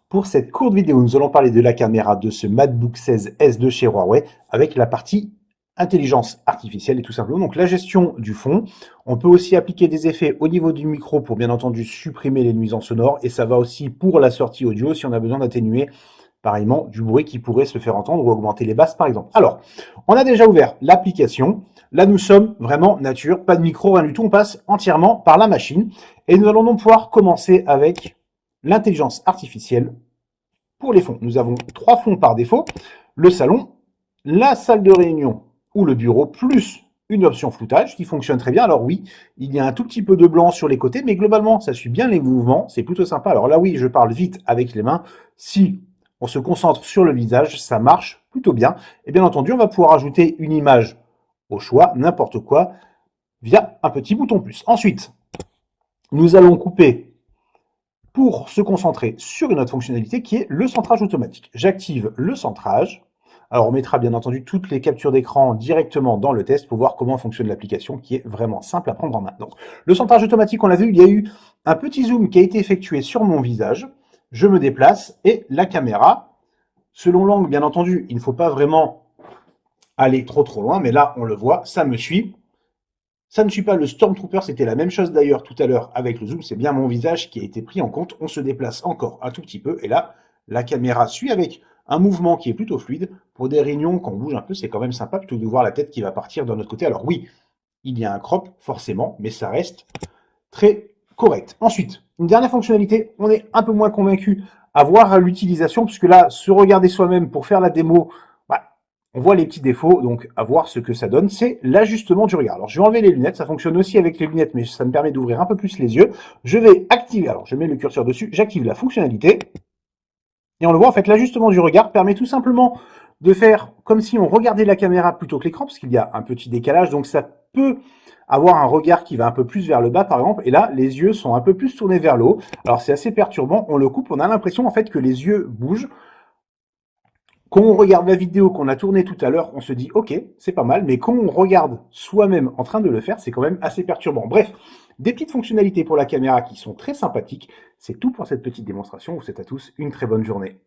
Pour cette courte vidéo, nous allons parler de la caméra de ce MacBook 16S de chez Huawei avec la partie intelligence artificielle et tout simplement donc la gestion du fond. On peut aussi appliquer des effets au niveau du micro pour bien entendu supprimer les nuisances sonores et ça va aussi pour la sortie audio si on a besoin d'atténuer pareillement du bruit qui pourrait se faire entendre ou augmenter les basses par exemple. Alors, on a déjà ouvert l'application. Là, nous sommes vraiment nature, pas de micro, rien du tout. On passe entièrement par la machine et nous allons donc pouvoir commencer avec l'intelligence artificielle pour les fonds. Nous avons 3 fonds par défaut, le salon, la salle de réunion ou le bureau, plus une option floutage qui fonctionne très bien. Alors oui, il y a un tout petit peu de blanc sur les côtés, mais globalement, ça suit bien les mouvements, c'est plutôt sympa. Alors là, oui, je parle vite avec les mains. Si on se concentre sur le visage, ça marche plutôt bien. Et bien entendu, on va pouvoir ajouter une image au choix, n'importe quoi, via un petit bouton plus. Ensuite, nous allons couper pour se concentrer sur une autre fonctionnalité qui est le centrage automatique. J'active le centrage. Alors on mettra bien entendu toutes les captures d'écran directement dans le test pour voir comment fonctionne l'application qui est vraiment simple à prendre en main. Donc le centrage automatique, on l'a vu, il y a eu un petit zoom qui a été effectué sur mon visage. Je me déplace et la caméra, selon l'angle bien entendu, il ne faut pas vraiment aller trop loin, mais là on le voit, ça me suit. Ça ne suit pas le Stormtrooper, c'était la même chose d'ailleurs tout à l'heure avec le zoom, c'est bien mon visage qui a été pris en compte. On se déplace encore un tout petit peu et là, la caméra suit avec un mouvement qui est plutôt fluide. Pour des réunions, quand on bouge un peu, c'est quand même sympa plutôt que de voir la tête qui va partir d'un autre côté. Alors oui, il y a un crop forcément, mais ça reste très correct. Ensuite, une dernière fonctionnalité, on est un peu moins convaincu à voir l'utilisation, puisque là, se regarder soi-même pour faire la démo, on voit les petits défauts, donc à voir ce que ça donne, c'est l'ajustement du regard. Alors je vais enlever les lunettes, ça fonctionne aussi avec les lunettes, mais ça me permet d'ouvrir un peu plus les yeux. Je vais activer, alors je mets le curseur dessus, j'active la fonctionnalité, et on le voit en fait, l'ajustement du regard permet tout simplement de faire comme si on regardait la caméra plutôt que l'écran, parce qu'il y a un petit décalage, donc ça peut avoir un regard qui va un peu plus vers le bas par exemple, et là les yeux sont un peu plus tournés vers le haut. Alors c'est assez perturbant, on le coupe, on a l'impression en fait que les yeux bougent. Quand on regarde la vidéo qu'on a tournée tout à l'heure, on se dit ok, c'est pas mal, mais quand on regarde soi-même en train de le faire, c'est quand même assez perturbant. Bref, des petites fonctionnalités pour la caméra qui sont très sympathiques. C'est tout pour cette petite démonstration. Je vous souhaite à tous une très bonne journée.